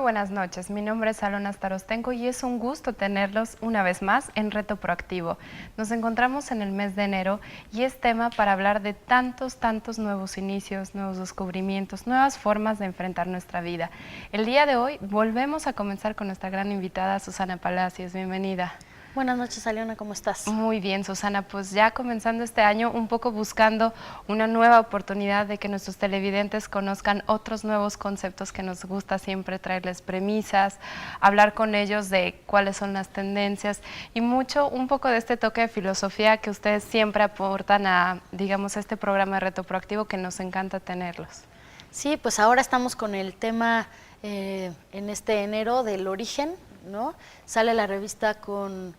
buenas noches, mi nombre es Alona Starostenko y es un gusto tenerlos una vez más en Reto Proactivo. Nos encontramos en el mes de enero y es tema para hablar de tantos nuevos inicios, nuevos descubrimientos, nuevas formas de enfrentar nuestra vida. El día de hoy volvemos a comenzar con nuestra gran invitada Susana Palacios, bienvenida. Buenas noches, Aliona, ¿cómo estás? Muy bien, Susana, pues ya comenzando este año, un poco buscando una nueva oportunidad de que nuestros televidentes conozcan otros nuevos conceptos que nos gusta siempre traerles premisas, hablar con ellos de cuáles son las tendencias y un poco de este toque de filosofía que ustedes siempre aportan a, digamos, este programa de Reto Proactivo que nos encanta tenerlos. Sí, pues ahora estamos con el tema en este enero del origen, ¿no? Sale la revista con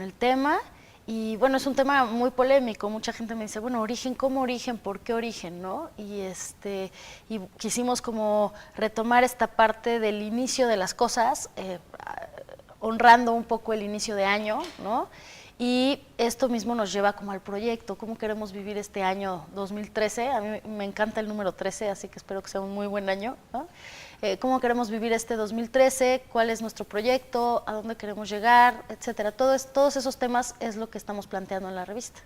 el tema y bueno, es un tema muy polémico. Mucha gente me dice, bueno, origen, ¿cómo origen? ¿Por qué origen? ¿No? Y quisimos como retomar esta parte del inicio de las cosas, honrando un poco el inicio de año, ¿no? Y esto mismo nos lleva como al proyecto, cómo queremos vivir este año 2013. A mí me encanta el número 13, así que espero que sea un muy buen año, ¿no? Cómo queremos vivir este 2013, cuál es nuestro proyecto, a dónde queremos llegar, etcétera. Todos esos temas es lo que estamos planteando en la revista.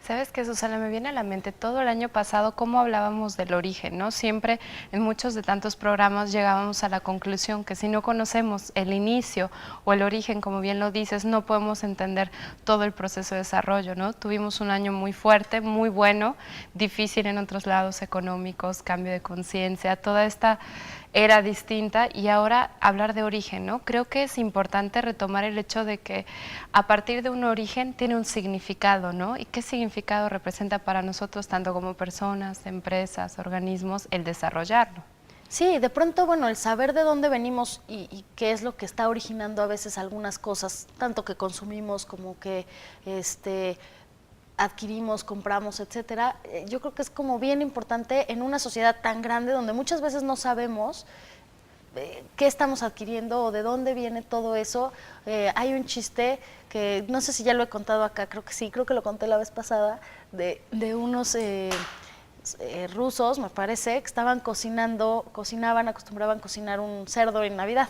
¿Sabes qué, Susana? Me viene a la mente todo el año pasado cómo hablábamos del origen, ¿no? Siempre en muchos de tantos programas llegábamos a la conclusión que si no conocemos el inicio o el origen, como bien lo dices, no podemos entender todo el proceso de desarrollo, ¿no? Tuvimos un año muy fuerte, muy bueno, difícil en otros lados económicos, cambio de conciencia, toda esta era distinta y ahora hablar de origen, ¿no? Creo que es importante retomar el hecho de que a partir de un origen tiene un significado, ¿no? ¿Y qué significado representa para nosotros, tanto como personas, empresas, organismos, el desarrollarlo? Sí, de pronto, bueno, el saber de dónde venimos y qué es lo que está originando a veces algunas cosas, tanto que consumimos como que adquirimos, compramos, etcétera, yo creo que es como bien importante en una sociedad tan grande donde muchas veces no sabemos qué estamos adquiriendo o de dónde viene todo eso. Hay un chiste que no sé si ya lo he contado acá, creo que sí, creo que lo conté la vez pasada, de unos rusos, me parece, que estaban acostumbraban cocinar un cerdo en Navidad.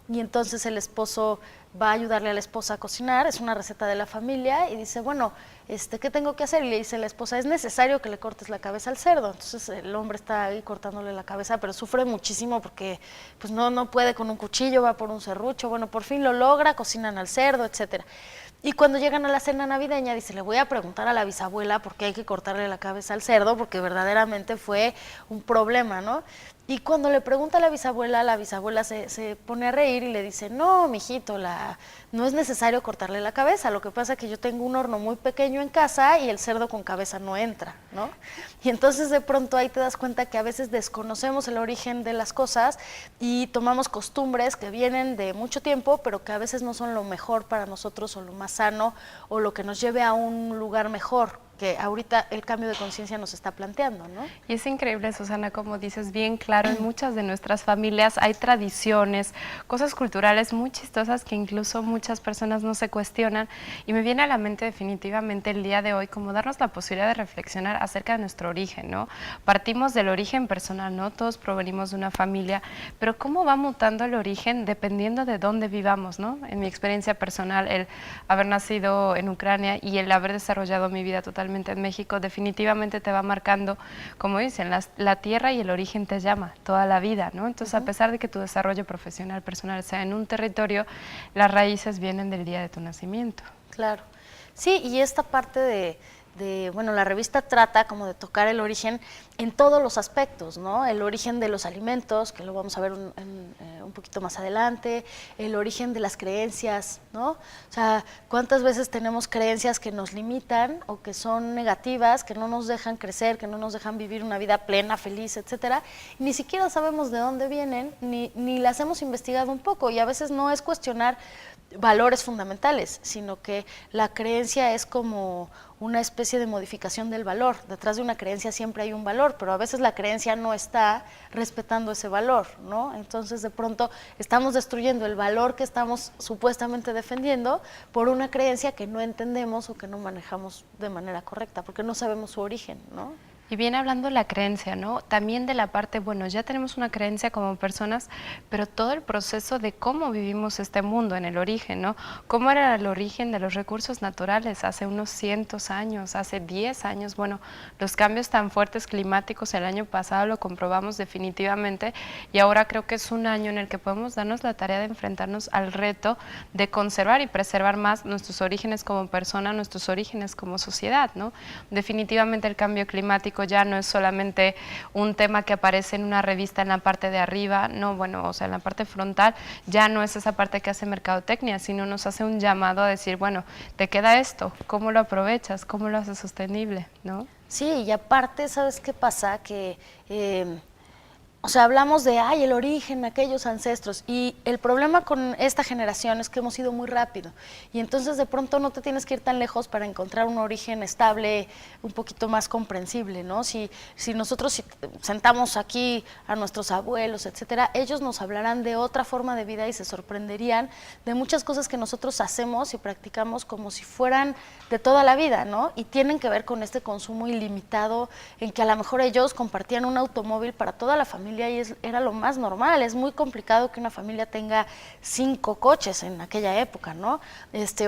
Y entonces el esposo va a ayudarle a la esposa a cocinar, es una receta de la familia, y dice, bueno, ¿qué tengo que hacer? Y le dice la esposa, es necesario que le cortes la cabeza al cerdo. Entonces el hombre está ahí cortándole la cabeza, pero sufre muchísimo porque pues no puede con un cuchillo, va por un serrucho, bueno, por fin lo logra, cocinan al cerdo, etcétera. Y cuando llegan a la cena navideña, dice, le voy a preguntar a la bisabuela por qué hay que cortarle la cabeza al cerdo, porque verdaderamente fue un problema, ¿no? Y cuando le pregunta a la bisabuela se pone a reír y le dice, no, mijito, no es necesario cortarle la cabeza, lo que pasa es que yo tengo un horno muy pequeño en casa y el cerdo con cabeza no entra, ¿no? Y entonces de pronto ahí te das cuenta que a veces desconocemos el origen de las cosas y tomamos costumbres que vienen de mucho tiempo, pero que a veces no son lo mejor para nosotros o lo más sano o lo que nos lleve a un lugar mejor, que ahorita el cambio de conciencia nos está planteando, ¿no? Y es increíble, Susana, como dices bien claro, en muchas de nuestras familias hay tradiciones, cosas culturales muy chistosas que incluso muchas personas no se cuestionan, y me viene a la mente definitivamente el día de hoy como darnos la posibilidad de reflexionar acerca de nuestro origen, ¿no? Partimos del origen personal, ¿no? Todos provenimos de una familia, pero cómo va mutando el origen dependiendo de dónde vivamos, ¿no? En mi experiencia personal, el haber nacido en Ucrania y el haber desarrollado mi vida totalmente en México, definitivamente te va marcando, como dicen, la tierra y el origen te llama toda la vida, ¿no? Entonces, a pesar de que tu desarrollo profesional, personal sea en un territorio, las raíces vienen del día de tu nacimiento. Claro. Sí, y esta parte bueno, la revista trata como de tocar el origen en todos los aspectos, ¿no? El origen de los alimentos, que lo vamos a ver un poquito más adelante, el origen de las creencias, ¿no? O sea, ¿cuántas veces tenemos creencias que nos limitan o que son negativas, que no nos dejan crecer, que no nos dejan vivir una vida plena, feliz, etcétera? Ni siquiera sabemos de dónde vienen, ni las hemos investigado un poco, y a veces no es cuestionar valores fundamentales, sino que la creencia es como una especie de modificación del valor. Detrás de una creencia siempre hay un valor, pero a veces la creencia no está respetando ese valor, ¿no? Entonces de pronto estamos destruyendo el valor que estamos supuestamente defendiendo por una creencia que no entendemos o que no manejamos de manera correcta, porque no sabemos su origen, ¿no? Y viene hablando la creencia, ¿no? También de la parte, bueno, ya tenemos una creencia como personas, pero todo el proceso de cómo vivimos este mundo en el origen, ¿no? ¿Cómo era el origen de los recursos naturales hace unos cientos años, hace 10 años? Bueno, los cambios tan fuertes climáticos el año pasado lo comprobamos definitivamente y ahora creo que es un año en el que podemos darnos la tarea de enfrentarnos al reto de conservar y preservar más nuestros orígenes como persona, nuestros orígenes como sociedad, ¿no? Definitivamente el cambio climático ya no es solamente un tema que aparece en una revista en la parte de arriba, no, bueno, o sea, en la parte frontal, ya no es esa parte que hace mercadotecnia, sino nos hace un llamado a decir, bueno, te queda esto, ¿cómo lo aprovechas? ¿Cómo lo haces sostenible? ¿No? Sí, y aparte, ¿sabes qué pasa? Que o sea, hablamos de, ay, el origen, aquellos ancestros, y el problema con esta generación es que hemos ido muy rápido, y entonces de pronto no te tienes que ir tan lejos para encontrar un origen estable, un poquito más comprensible, ¿no? Si nosotros sentamos aquí a nuestros abuelos, etcétera, ellos nos hablarán de otra forma de vida y se sorprenderían de muchas cosas que nosotros hacemos y practicamos como si fueran de toda la vida, ¿no? Y tienen que ver con este consumo ilimitado, en que a lo mejor ellos compartían un automóvil para toda la familia y era lo más normal. Es muy complicado que una familia tenga 5 coches en aquella época, ¿no?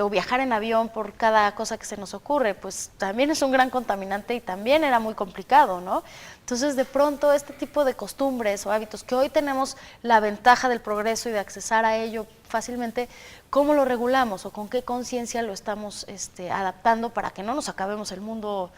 O viajar en avión por cada cosa que se nos ocurre, pues también es un gran contaminante y también era muy complicado, ¿no? Entonces, de pronto, este tipo de costumbres o hábitos que hoy tenemos la ventaja del progreso y de accesar a ello fácilmente, ¿cómo lo regulamos o con qué conciencia lo estamos adaptando para que no nos acabemos el mundo?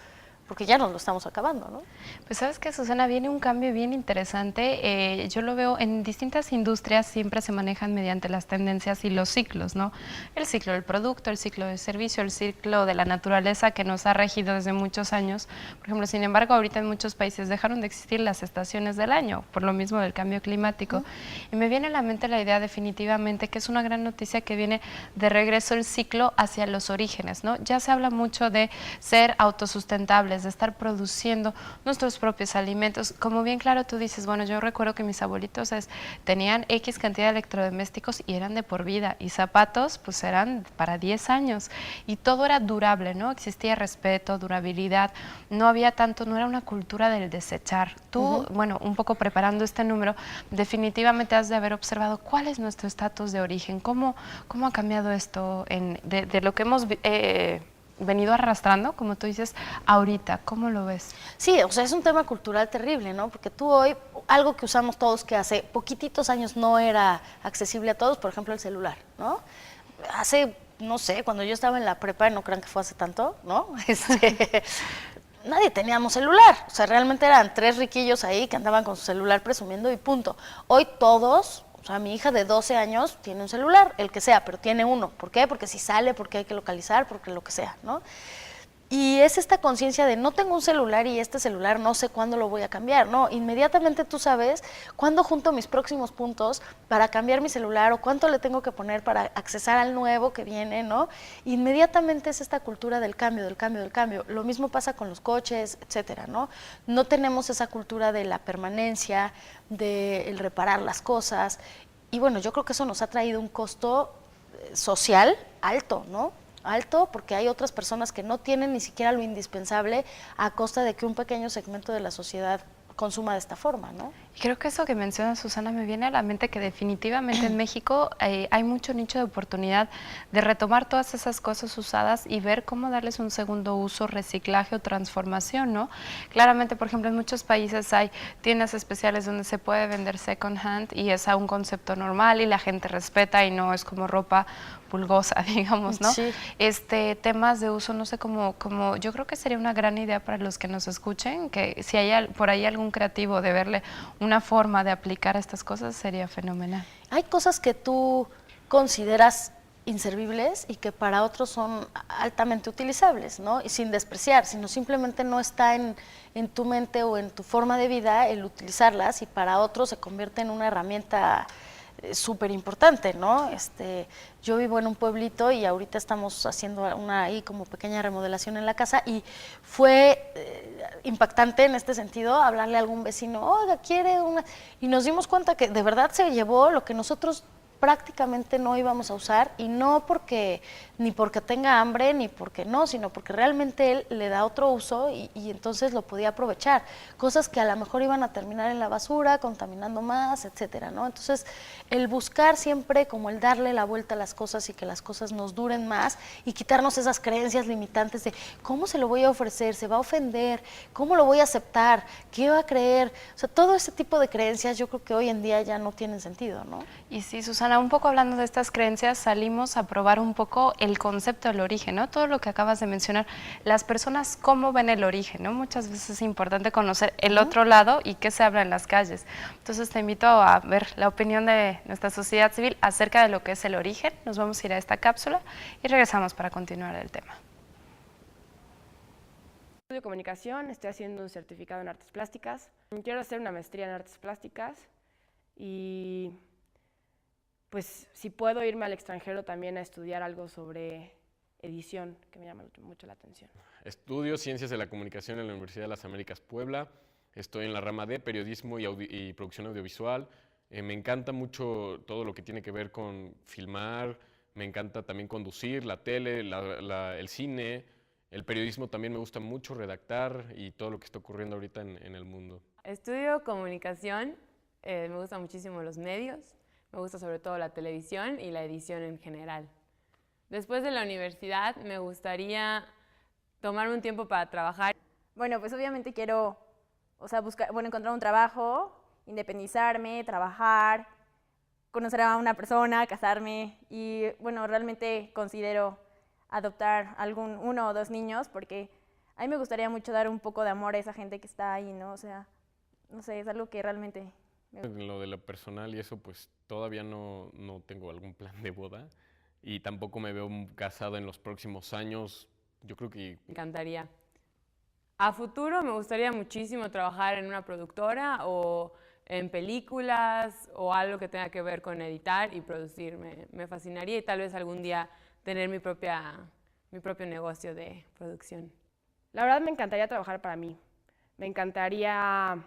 Porque ya nos lo estamos acabando, ¿no? Pues sabes que, Susana, viene un cambio bien interesante. Yo lo veo en distintas industrias, siempre se manejan mediante las tendencias y los ciclos, ¿no? El ciclo del producto, el ciclo del servicio, el ciclo de la naturaleza que nos ha regido desde muchos años. Por ejemplo, sin embargo, ahorita en muchos países dejaron de existir las estaciones del año, por lo mismo del cambio climático. Y me viene a la mente la idea definitivamente que es una gran noticia que viene de regreso el ciclo hacia los orígenes, ¿no? Ya se habla mucho de ser autosustentables, de estar produciendo nuestros propios alimentos. Como bien claro tú dices, bueno, yo recuerdo que mis abuelitos tenían X cantidad de electrodomésticos y eran de por vida, y zapatos pues eran para 10 años, y todo era durable, ¿no? Existía respeto, durabilidad, no había tanto, no era una cultura del desechar. Tú, bueno, un poco preparando este número, definitivamente has de haber observado cuál es nuestro estatus de origen, cómo ha cambiado esto de lo que hemos venido arrastrando, como tú dices, ahorita. ¿Cómo lo ves? Sí, o sea, es un tema cultural terrible, ¿no? Porque tú hoy, algo que usamos todos que hace poquititos años no era accesible a todos, por ejemplo, el celular, ¿no? Hace, no sé, cuando yo estaba en la prepa, no crean que fue hace tanto, ¿no? Nadie teníamos celular, o sea, realmente eran 3 riquillos ahí que andaban con su celular presumiendo y punto. Hoy todos... O sea, mi hija de 12 años tiene un celular, el que sea, pero tiene uno. ¿Por qué? Porque si sale, porque hay que localizar, porque lo que sea, ¿no? Y es esta conciencia de no tengo un celular y este celular no sé cuándo lo voy a cambiar, ¿no? Inmediatamente tú sabes cuándo junto mis próximos puntos para cambiar mi celular o cuánto le tengo que poner para accesar al nuevo que viene, ¿no? Inmediatamente es esta cultura del cambio, del cambio, del cambio. Lo mismo pasa con los coches, etcétera, ¿no? No tenemos esa cultura de la permanencia, de el reparar las cosas. Y bueno, yo creo que eso nos ha traído un costo social alto, ¿no? Alto, porque hay otras personas que no tienen ni siquiera lo indispensable a costa de que un pequeño segmento de la sociedad consuma de esta forma, ¿no? Creo que eso que menciona Susana me viene a la mente que definitivamente en México hay mucho nicho de oportunidad de retomar todas esas cosas usadas y ver cómo darles un segundo uso, reciclaje o transformación, ¿no? Claramente, por ejemplo, en muchos países hay tiendas especiales donde se puede vender second hand y es a un concepto normal y la gente respeta y no es como ropa pulgosa, digamos, ¿no? Sí. Temas de uso, no sé, como yo creo que sería una gran idea para los que nos escuchen, que si hay por ahí algún creativo de verle una forma de aplicar estas cosas, sería fenomenal. Hay cosas que tú consideras inservibles y que para otros son altamente utilizables, ¿no? Y sin despreciar, sino simplemente no está en tu mente o en tu forma de vida el utilizarlas y para otros se convierte en una herramienta súper importante, ¿no? Yo vivo en un pueblito y ahorita estamos haciendo una ahí como pequeña remodelación en la casa y fue impactante en este sentido hablarle a algún vecino, oiga, quiere una... Y nos dimos cuenta que de verdad se llevó lo que nosotros prácticamente no íbamos a usar, y no porque ni porque tenga hambre ni porque no, sino porque realmente él le da otro uso y entonces lo podía aprovechar. Cosas que a lo mejor iban a terminar en la basura, contaminando más, etcétera, ¿no? Entonces, el buscar siempre como el darle la vuelta a las cosas y que las cosas nos duren más y quitarnos esas creencias limitantes de cómo se lo voy a ofrecer, se va a ofender, cómo lo voy a aceptar, qué va a creer. O sea, todo ese tipo de creencias yo creo que hoy en día ya no tienen sentido, ¿no? Y sí, Susana, un poco hablando de estas creencias, salimos a probar un poco el concepto del origen, ¿no? Todo lo que acabas de mencionar, las personas cómo ven el origen, ¿no? Muchas veces es importante conocer el otro lado y qué se habla en las calles. Entonces te invito a ver la opinión de nuestra sociedad civil acerca de lo que es el origen. Nos vamos a ir a esta cápsula y regresamos para continuar el tema. Estudio comunicación, estoy haciendo un certificado en artes plásticas. Quiero hacer una maestría en artes plásticas y pues si puedo irme al extranjero también a estudiar algo sobre edición, que me llama mucho la atención. Estudio Ciencias de la Comunicación en la Universidad de las Américas Puebla. Estoy en la rama de periodismo y producción audiovisual. Me encanta mucho todo lo que tiene que ver con filmar, me encanta también conducir, la tele, el cine, el periodismo también me gusta mucho, redactar y todo lo que está ocurriendo ahorita en el mundo. Estudio comunicación, me gustan muchísimo los medios, me gusta sobre todo la televisión y la edición en general. Después de la universidad me gustaría tomarme un tiempo para trabajar. Bueno, pues obviamente quiero, encontrar un trabajo, independizarme, trabajar, conocer a una persona, casarme y, bueno, realmente considero adoptar uno o dos niños porque a mí me gustaría mucho dar un poco de amor a esa gente que está ahí, ¿no? O sea, no sé, es algo que realmente... En lo de lo personal y eso, pues todavía no tengo algún plan de boda y tampoco me veo casado en los próximos años. Yo creo que... Me encantaría. A futuro me gustaría muchísimo trabajar en una productora o en películas o algo que tenga que ver con editar y producir. Me fascinaría y tal vez algún día tener mi propio negocio de producción. La verdad me encantaría trabajar para mí. Me encantaría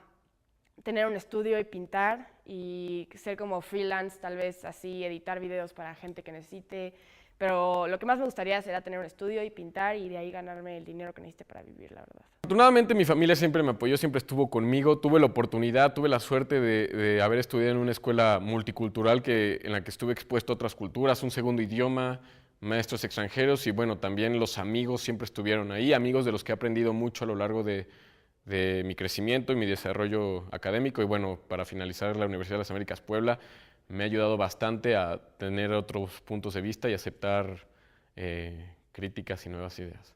tener un estudio y pintar y ser como freelance, tal vez así, editar videos para gente que necesite. Pero lo que más me gustaría sería tener un estudio y pintar y de ahí ganarme el dinero que necesite para vivir, la verdad. Afortunadamente mi familia siempre me apoyó, siempre estuvo conmigo. Tuve la oportunidad, tuve la suerte de haber estudiado en una escuela multicultural en la que estuve expuesto a otras culturas, un segundo idioma, maestros extranjeros y bueno, también los amigos siempre estuvieron ahí, amigos de los que he aprendido mucho a lo largo de mi crecimiento y mi desarrollo académico. Y bueno, para finalizar, la Universidad de las Américas Puebla me ha ayudado bastante a tener otros puntos de vista y aceptar críticas y nuevas ideas.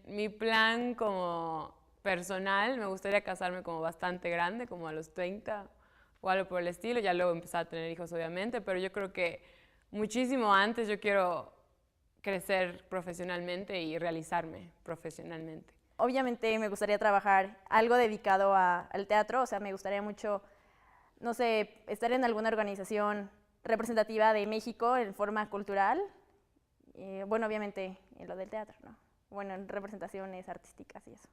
Mi plan como personal, me gustaría casarme como bastante grande, como a los 30 o algo por el estilo, ya luego empezar a tener hijos obviamente, pero yo creo que muchísimo antes yo quiero crecer profesionalmente y realizarme profesionalmente. Obviamente me gustaría trabajar algo dedicado al teatro, o sea, me gustaría mucho, no sé, estar en alguna organización representativa de México en forma cultural, bueno, obviamente en lo del teatro, ¿no? Bueno, en representaciones artísticas y eso.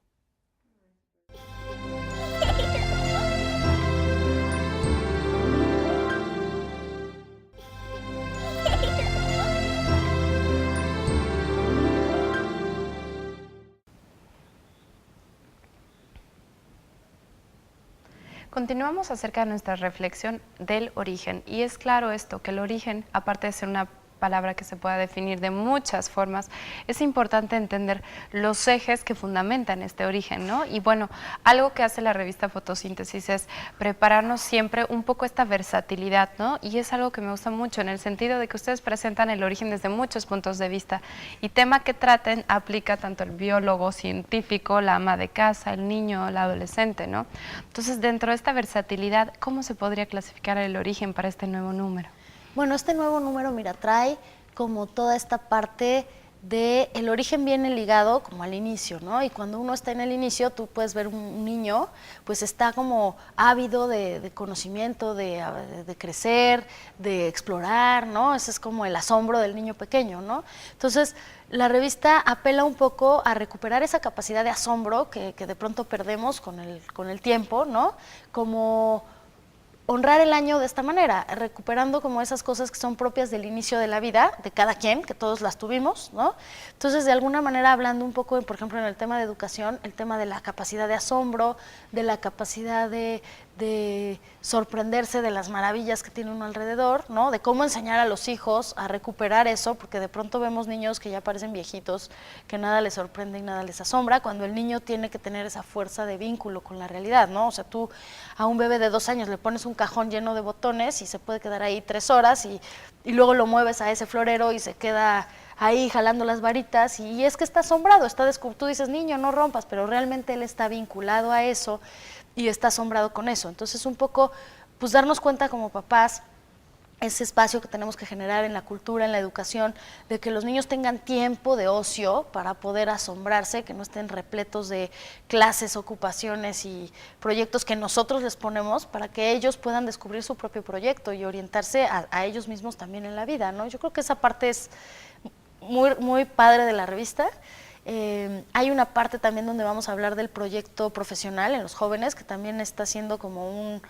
Continuamos acerca de nuestra reflexión del origen y es claro esto, que el origen, aparte de ser una palabra que se pueda definir de muchas formas, es importante entender los ejes que fundamentan este origen, ¿no? Y bueno, algo que hace la revista Fotosíntesis es prepararnos siempre un poco esta versatilidad, ¿no? Y es algo que me gusta mucho en el sentido de que ustedes presentan el origen desde muchos puntos de vista y tema que traten aplica tanto el biólogo, científico, la ama de casa, el niño, el adolescente, ¿no? Entonces, dentro de esta versatilidad, ¿cómo se podría clasificar el origen para este nuevo número? Bueno, este nuevo número, mira, trae como toda esta parte de el origen viene ligado como al inicio, ¿no? Y cuando uno está en el inicio, tú puedes ver un niño, pues está como ávido de conocimiento, de crecer, de explorar, ¿no? Ese es como el asombro del niño pequeño, ¿no? Entonces, la revista apela un poco a recuperar esa capacidad de asombro que de pronto perdemos con el tiempo, ¿no? Como honrar el año de esta manera, recuperando como esas cosas que son propias del inicio de la vida, de cada quien, que todos las tuvimos, ¿no? Entonces, de alguna manera, hablando un poco, por ejemplo, en el tema de educación, el tema de la capacidad de asombro, de la capacidad de sorprenderse de las maravillas que tiene uno alrededor, ¿no? De cómo enseñar a los hijos a recuperar eso, porque de pronto vemos niños que ya parecen viejitos, que nada les sorprende y nada les asombra, cuando el niño tiene que tener esa fuerza de vínculo con la realidad, ¿no? O sea, tú a un bebé de 2 años le pones un cajón lleno de botones y se puede quedar ahí 3 horas y luego lo mueves a ese florero y se queda ahí jalando las varitas y es que está asombrado, tú dices, niño, no rompas, pero realmente él está vinculado a eso y está asombrado con eso. Entonces, un poco, pues darnos cuenta como papás, ese espacio que tenemos que generar en la cultura, en la educación, de que los niños tengan tiempo de ocio para poder asombrarse, que no estén repletos de clases, ocupaciones y proyectos que nosotros les ponemos para que ellos puedan descubrir su propio proyecto y orientarse a ellos mismos también en la vida, ¿no? Yo creo que esa parte es muy, muy padre de la revista. Hay una parte también donde vamos a hablar del proyecto profesional en los jóvenes, que también está siendo como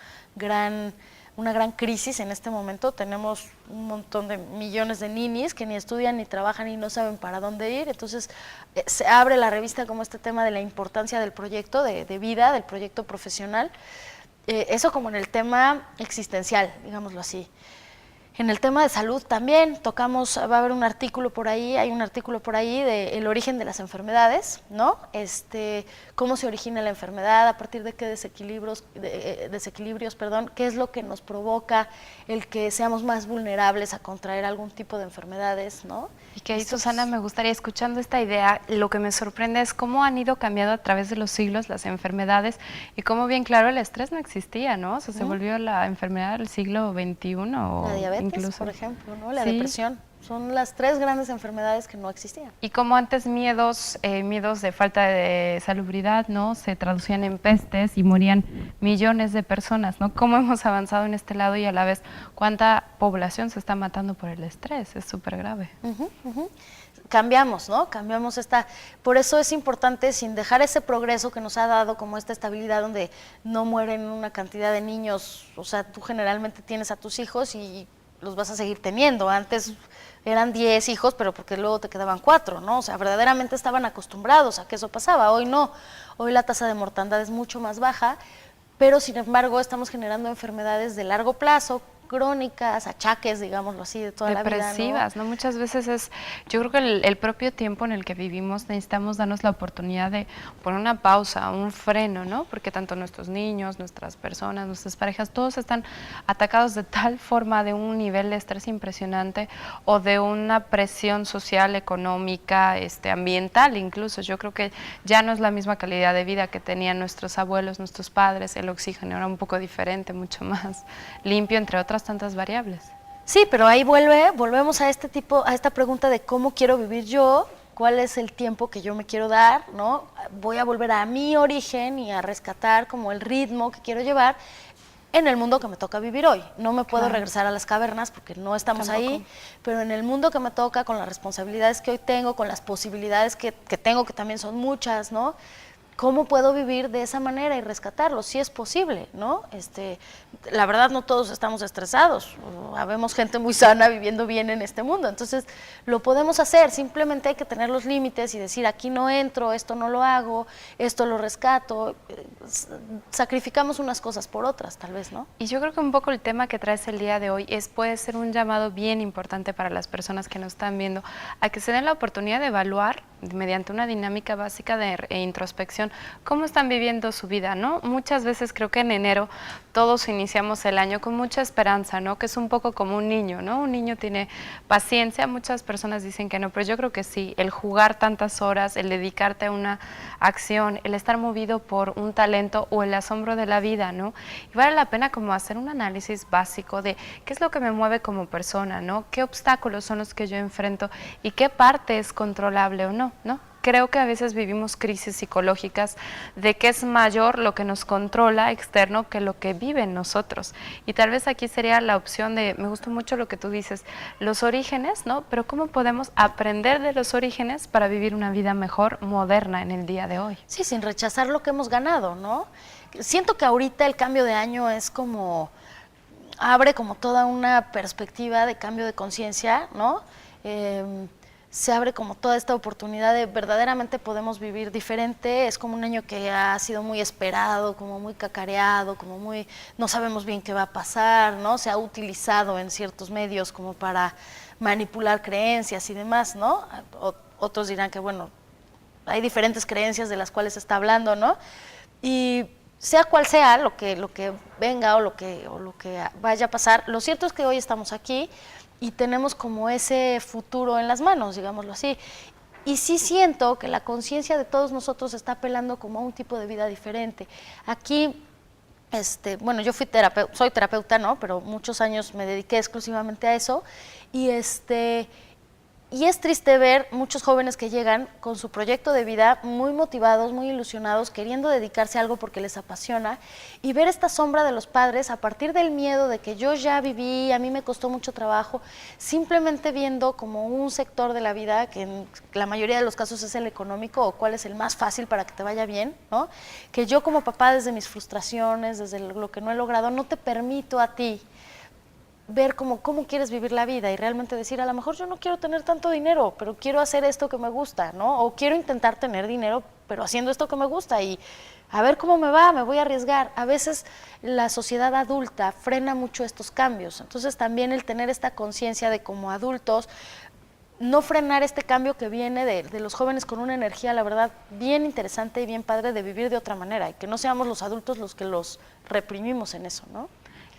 una gran crisis en este momento. Tenemos un montón de millones de ninis que ni estudian ni trabajan y no saben para dónde ir. Entonces se abre la revista como este tema de la importancia del proyecto de vida, del proyecto profesional. Eso como en el tema existencial, digámoslo así. En el tema de salud también tocamos, va a haber un artículo por ahí, hay un artículo por ahí de el origen de las enfermedades, ¿no? Cómo se origina la enfermedad, a partir de qué desequilibrios, qué es lo que nos provoca el que seamos más vulnerables a contraer algún tipo de enfermedades, ¿no? Y que ahí, Susana, me gustaría, escuchando esta idea, lo que me sorprende es cómo han ido cambiando a través de los siglos las enfermedades y cómo bien claro el estrés no existía, ¿no? O sea, se volvió la enfermedad del siglo XXI o la diabetes, incluso, por ejemplo, ¿no? La depresión. Son las 3 grandes enfermedades que no existían. Y como antes miedos de falta de salubridad, ¿no? Se traducían en pestes y morían millones de personas, ¿no? ¿Cómo hemos avanzado en este lado y a la vez cuánta población se está matando por el estrés? Es súper grave. Cambiamos, ¿no? Cambiamos por eso es importante, sin dejar ese progreso que nos ha dado como esta estabilidad donde no mueren una cantidad de niños, o sea, tú generalmente tienes a tus hijos y los vas a seguir teniendo. Antes eran 10 hijos, pero porque luego te quedaban 4, ¿no? O sea, verdaderamente estaban acostumbrados a que eso pasaba. Hoy no, hoy la tasa de mortandad es mucho más baja, pero sin embargo estamos generando enfermedades de largo plazo, crónicas, achaques, digámoslo así, de toda la vida, ¿no? Depresivas, ¿no? Muchas veces yo creo que el propio tiempo en el que vivimos necesitamos darnos la oportunidad de poner una pausa, un freno, ¿no? Porque tanto nuestros niños, nuestras personas, nuestras parejas, todos están atacados de tal forma de un nivel de estrés impresionante o de una presión social, económica, ambiental incluso. Yo creo que ya no es la misma calidad de vida que tenían nuestros abuelos, nuestros padres, el oxígeno era un poco diferente, mucho más limpio, entre otras tantas variables. Sí, pero ahí volvemos a esta pregunta de cómo quiero vivir yo, cuál es el tiempo que yo me quiero dar, ¿no? Voy a volver a mi origen y a rescatar como el ritmo que quiero llevar en el mundo que me toca vivir hoy. No me puedo regresar a las cavernas porque no estamos ahí, pero en el mundo que me toca, con las responsabilidades que hoy tengo, con las posibilidades que tengo, que también son muchas, ¿no? ¿Cómo puedo vivir de esa manera y rescatarlo? Sí es posible, ¿no? La verdad no todos estamos estresados, habemos gente muy sana viviendo bien en este mundo, entonces lo podemos hacer, simplemente hay que tener los límites y decir aquí no entro, esto no lo hago, esto lo rescato, sacrificamos unas cosas por otras tal vez, ¿no? Y yo creo que un poco el tema que traes el día de hoy puede ser un llamado bien importante para las personas que nos están viendo, a que se den la oportunidad de evaluar mediante una dinámica básica de introspección cómo están viviendo su vida, ¿no? Muchas veces creo que en enero todos iniciamos el año con mucha esperanza, ¿no? Que es un poco como un niño, ¿no? Un niño tiene paciencia, muchas personas dicen que no, pero yo creo que sí, el jugar tantas horas, el dedicarte a una acción, el estar movido por un talento o el asombro de la vida, ¿no? Y vale la pena como hacer un análisis básico de qué es lo que me mueve como persona, ¿no? ¿Qué obstáculos son los que yo enfrento y qué parte es controlable o no, ¿no? Creo que a veces vivimos crisis psicológicas de que es mayor lo que nos controla externo que lo que vive en nosotros. Y tal vez aquí sería la opción de, me gustó mucho lo que tú dices, los orígenes, ¿no? Pero ¿cómo podemos aprender de los orígenes para vivir una vida mejor, moderna en el día de hoy? Sí, sin rechazar lo que hemos ganado, ¿no? Siento que ahorita el cambio de año es como abre como toda una perspectiva de cambio de conciencia, ¿no? Se abre como toda esta oportunidad de verdaderamente podemos vivir diferente. Es como un año que ha sido muy esperado, como muy cacareado, como muy, no sabemos bien qué va a pasar, ¿no? Se ha utilizado en ciertos medios como para manipular creencias y demás, ¿no? Otros dirán que, bueno, hay diferentes creencias de las cuales se está hablando, ¿no? Y sea cual sea lo que venga o lo que vaya a pasar, lo cierto es que hoy estamos aquí y tenemos como ese futuro en las manos, digámoslo así. Y sí siento que la conciencia de todos nosotros está apelando como a un tipo de vida diferente. Aquí, bueno, yo soy terapeuta, ¿no? Pero muchos años me dediqué exclusivamente a eso. Y es triste ver muchos jóvenes que llegan con su proyecto de vida muy motivados, muy ilusionados, queriendo dedicarse a algo porque les apasiona, y ver esta sombra de los padres a partir del miedo de que yo ya viví, a mí me costó mucho trabajo, simplemente viendo como un sector de la vida, que en la mayoría de los casos es el económico, o cuál es el más fácil para que te vaya bien, ¿no? Que yo como papá, desde mis frustraciones, desde lo que no he logrado, no te permito a ti ver cómo quieres vivir la vida y realmente decir, a lo mejor yo no quiero tener tanto dinero, pero quiero hacer esto que me gusta, ¿no? O quiero intentar tener dinero, pero haciendo esto que me gusta y a ver cómo me va, me voy a arriesgar. A veces la sociedad adulta frena mucho estos cambios, entonces también el tener esta conciencia de como adultos, no frenar este cambio que viene de los jóvenes con una energía, la verdad, bien interesante y bien padre de vivir de otra manera y que no seamos los adultos los que los reprimimos en eso, ¿no?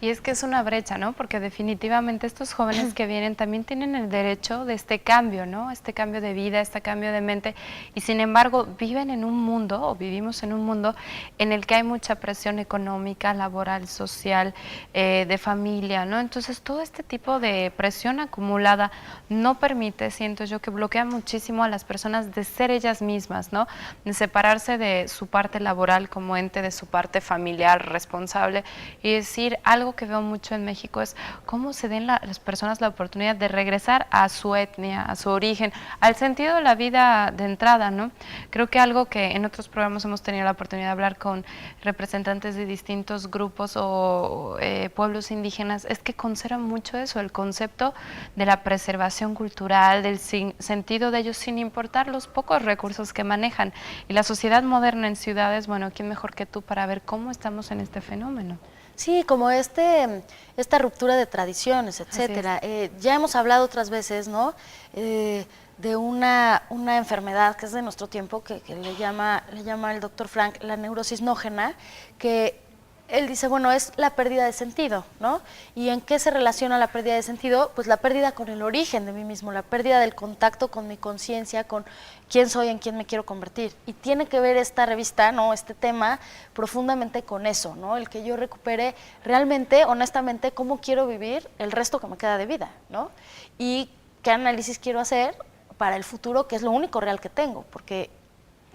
Y es que es una brecha, ¿no? Porque definitivamente estos jóvenes que vienen también tienen el derecho de este cambio, ¿no? Este cambio de vida, este cambio de mente. Y sin embargo, viven en un mundo, o vivimos en un mundo, en el que hay mucha presión económica, laboral, social, de familia, ¿no? Entonces, todo este tipo de presión acumulada no permite, siento yo, que bloquea muchísimo a las personas de ser ellas mismas, ¿no? De separarse de su parte laboral como ente, de su parte familiar, responsable, y decir algo que veo mucho en México es cómo se den las personas la oportunidad de regresar a su etnia, a su origen, al sentido de la vida de entrada, ¿no? Creo que algo que en otros programas hemos tenido la oportunidad de hablar con representantes de distintos grupos o pueblos indígenas es que conservan mucho eso, el concepto de la preservación cultural, del sentido de ellos sin importar los pocos recursos que manejan. Y la sociedad moderna en ciudades, bueno, ¿quién mejor que tú para ver cómo estamos en este fenómeno? Sí, como esta ruptura de tradiciones, etcétera. Ya hemos hablado otras veces, ¿no? De una enfermedad que es de nuestro tiempo, que le llama el doctor Frank la neurosis nógena, que él dice, bueno, es la pérdida de sentido, ¿no? ¿Y en qué se relaciona la pérdida de sentido? Pues la pérdida con el origen de mí mismo, la pérdida del contacto con mi conciencia, con quién soy, en quién me quiero convertir. Y tiene que ver esta revista, ¿no? Este tema profundamente con eso, ¿no? El que yo recupere realmente, honestamente, cómo quiero vivir el resto que me queda de vida, ¿no? Y qué análisis quiero hacer para el futuro, que es lo único real que tengo,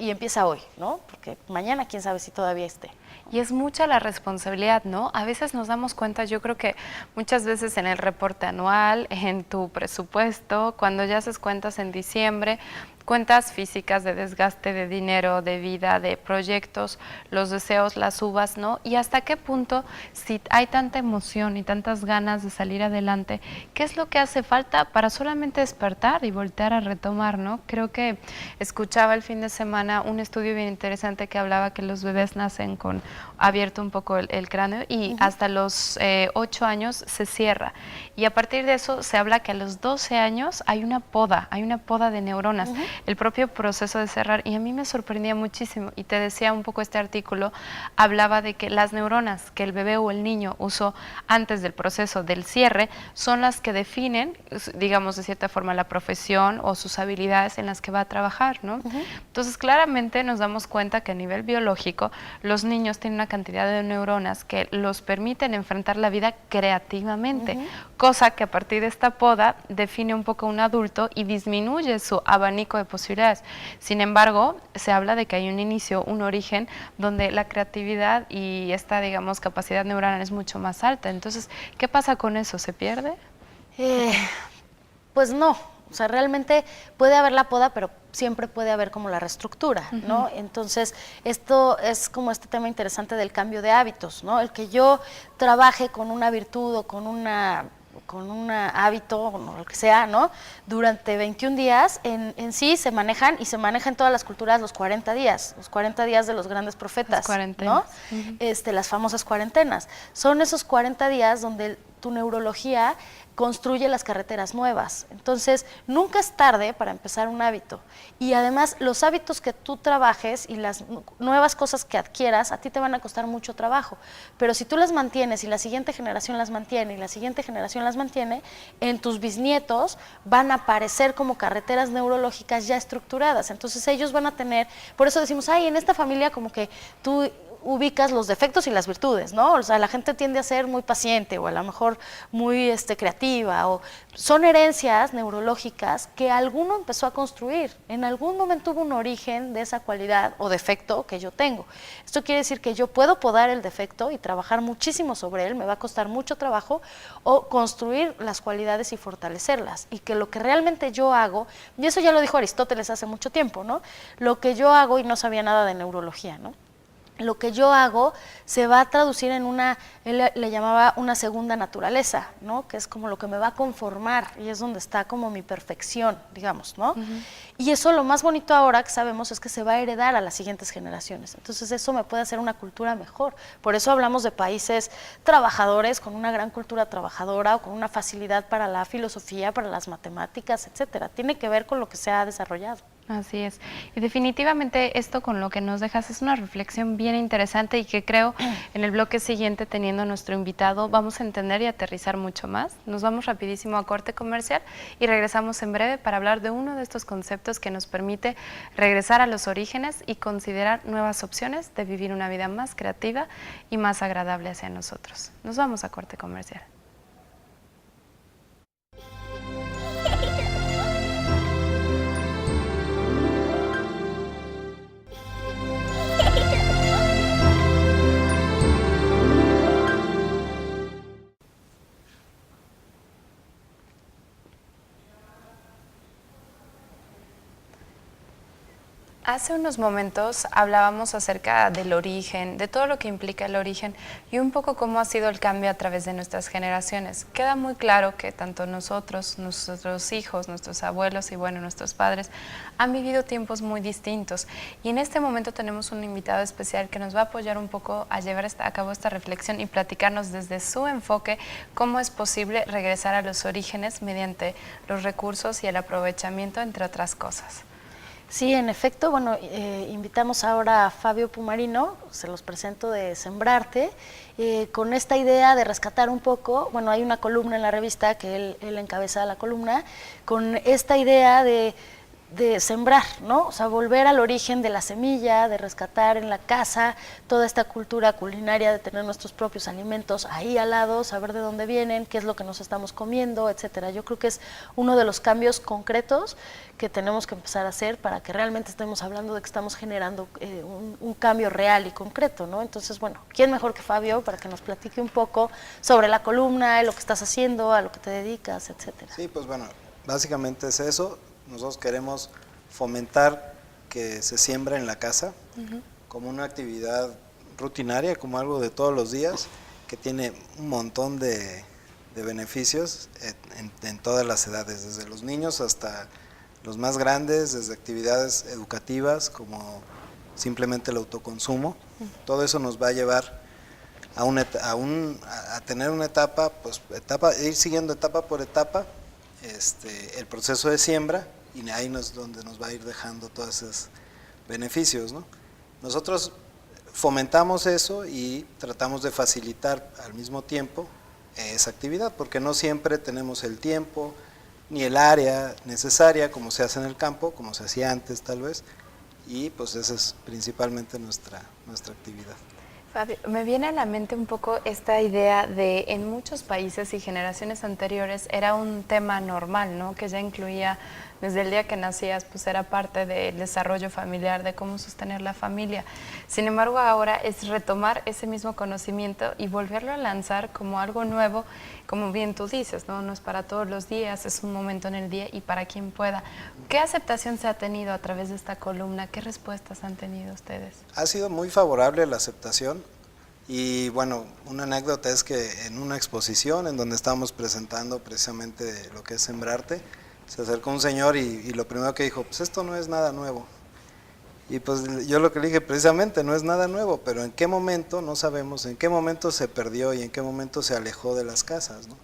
y empieza hoy, ¿no? Porque mañana quién sabe si todavía esté. Y es mucha la responsabilidad, ¿no? A veces nos damos cuenta, yo creo que muchas veces en el reporte anual, en tu presupuesto, cuando ya haces cuentas en diciembre, cuentas físicas de desgaste de dinero, de vida, de proyectos, los deseos, las uvas, ¿no? Y hasta qué punto, si hay tanta emoción y tantas ganas de salir adelante, ¿qué es lo que hace falta para solamente despertar y voltear a retomar, ¿no? Creo que escuchaba el fin de semana un estudio bien interesante que hablaba que los bebés nacen con abierto un poco el cráneo y hasta los 8 años se cierra. Y a partir de eso se habla que a los 12 años hay una poda de neuronas. El propio proceso de cerrar, y a mí me sorprendía muchísimo, y te decía un poco este artículo, hablaba de que las neuronas que el bebé o el niño usó antes del proceso del cierre son las que definen, digamos de cierta forma, la profesión o sus habilidades en las que va a trabajar, ¿no? Entonces claramente nos damos cuenta que a nivel biológico los niños tienen una cantidad de neuronas que los permiten enfrentar la vida creativamente, cosa que a partir de esta poda define un poco a un adulto y disminuye su abanico de posibilidades. Sin embargo, se habla de que hay un inicio, un origen, donde la creatividad y esta, digamos, capacidad neuronal es mucho más alta. Entonces, ¿qué pasa con eso? ¿Se pierde? Pues no, O sea, realmente puede haber la poda, pero siempre puede haber como la reestructura, ¿no? Entonces, esto es como este tema interesante del cambio de hábitos, ¿no? El que yo trabaje con una virtud o con un hábito, o lo que sea, ¿no? Durante 21 días, en sí se manejan, y se manejan en todas las culturas los 40 días de los grandes profetas, ¿no? Las famosas cuarentenas. Son esos 40 días donde tu neurología construye las carreteras nuevas. Entonces, nunca es tarde para empezar un hábito. Y además, los hábitos que tú trabajes y las nuevas cosas que adquieras, a ti te van a costar mucho trabajo. Pero si tú las mantienes y la siguiente generación las mantiene y la siguiente generación las mantiene, en tus bisnietos van a aparecer como carreteras neurológicas ya estructuradas. Entonces, ellos van a tener, por eso decimos, ay, en esta familia como que tú ubicas los defectos y las virtudes, ¿no? O sea, la gente tiende a ser muy paciente o a lo mejor muy creativa, o son herencias neurológicas que alguno empezó a construir. En algún momento hubo un origen de esa cualidad o defecto que yo tengo. Esto quiere decir que yo puedo podar el defecto y trabajar muchísimo sobre él, me va a costar mucho trabajo, o construir las cualidades y fortalecerlas. Y que lo que realmente yo hago, y eso ya lo dijo Aristóteles hace mucho tiempo, ¿no? Lo que yo hago, y no sabía nada de neurología, ¿no? Lo que yo hago se va a traducir en él le llamaba una segunda naturaleza, ¿no? Que es como lo que me va a conformar, y es donde está como mi perfección, digamos, ¿no? Y eso, lo más bonito ahora que sabemos, es que se va a heredar a las siguientes generaciones. Entonces eso me puede hacer una cultura mejor. Por eso hablamos de países trabajadores, con una gran cultura trabajadora, o con una facilidad para la filosofía, para las matemáticas, etcétera. Tiene que ver con lo que se ha desarrollado. Así es. Y definitivamente esto con lo que nos dejas es una reflexión bien interesante, y que creo en el bloque siguiente, teniendo a nuestro invitado, vamos a entender y aterrizar mucho más. Nos vamos rapidísimo a corte comercial y regresamos en breve para hablar de uno de estos conceptos que nos permite regresar a los orígenes y considerar nuevas opciones de vivir una vida más creativa y más agradable hacia nosotros. Nos vamos a corte comercial. Hace unos momentos hablábamos acerca del origen, de todo lo que implica el origen, y un poco cómo ha sido el cambio a través de nuestras generaciones. Queda muy claro que tanto nosotros, nuestros hijos, nuestros abuelos y bueno, nuestros padres han vivido tiempos muy distintos. Y en este momento tenemos un invitado especial que nos va a apoyar un poco a llevar a cabo esta reflexión y platicarnos desde su enfoque cómo es posible regresar a los orígenes mediante los recursos y el aprovechamiento, entre otras cosas. Sí, en efecto, bueno, invitamos ahora a Fabio Pumarino, se los presento, de Sembrarte, con esta idea de rescatar un poco. Bueno, hay una columna en la revista que él encabeza la columna, con esta idea de sembrar, ¿no? O sea, volver al origen de la semilla, de rescatar en la casa toda esta cultura culinaria, de tener nuestros propios alimentos ahí al lado, saber de dónde vienen, qué es lo que nos estamos comiendo, etcétera. Yo creo que es uno de los cambios concretos que tenemos que empezar a hacer para que realmente estemos hablando de que estamos generando un cambio real y concreto, ¿no? Entonces, bueno, ¿quién mejor que Fabio para que nos platique un poco sobre la columna, lo que estás haciendo, a lo que te dedicas, etcétera? Sí, pues bueno, básicamente es eso. Nosotros queremos fomentar que se siembra en la casa como una actividad rutinaria, como algo de todos los días, que tiene un montón de beneficios en todas las edades, desde los niños hasta los más grandes, desde actividades educativas como simplemente el autoconsumo. Todo eso nos va a llevar a tener una etapa, ir siguiendo etapa por etapa el proceso de siembra, y ahí es donde nos va a ir dejando todos esos beneficios, ¿no? Nosotros fomentamos eso y tratamos de facilitar al mismo tiempo esa actividad, porque no siempre tenemos el tiempo ni el área necesaria, como se hace en el campo, como se hacía antes tal vez, y pues esa es principalmente nuestra actividad. Fabio, me viene a la mente un poco esta idea de en muchos países y generaciones anteriores era un tema normal, ¿no? Que ya incluía desde el día que nacías, pues era parte del desarrollo familiar, de cómo sostener la familia. Sin embargo, ahora es retomar ese mismo conocimiento y volverlo a lanzar como algo nuevo, como bien tú dices, ¿no? No es para todos los días, es un momento en el día y para quien pueda. ¿Qué aceptación se ha tenido a través de esta columna? ¿Qué respuestas han tenido ustedes? Ha sido muy favorable la aceptación. Y bueno, una anécdota es que en una exposición en donde estábamos presentando precisamente lo que es Sembrarte, se acercó un señor y lo primero que dijo, pues esto no es nada nuevo. Y pues yo lo que le dije, precisamente no es nada nuevo, pero en qué momento, no sabemos, en qué momento se perdió y en qué momento se alejó de las casas, ¿no?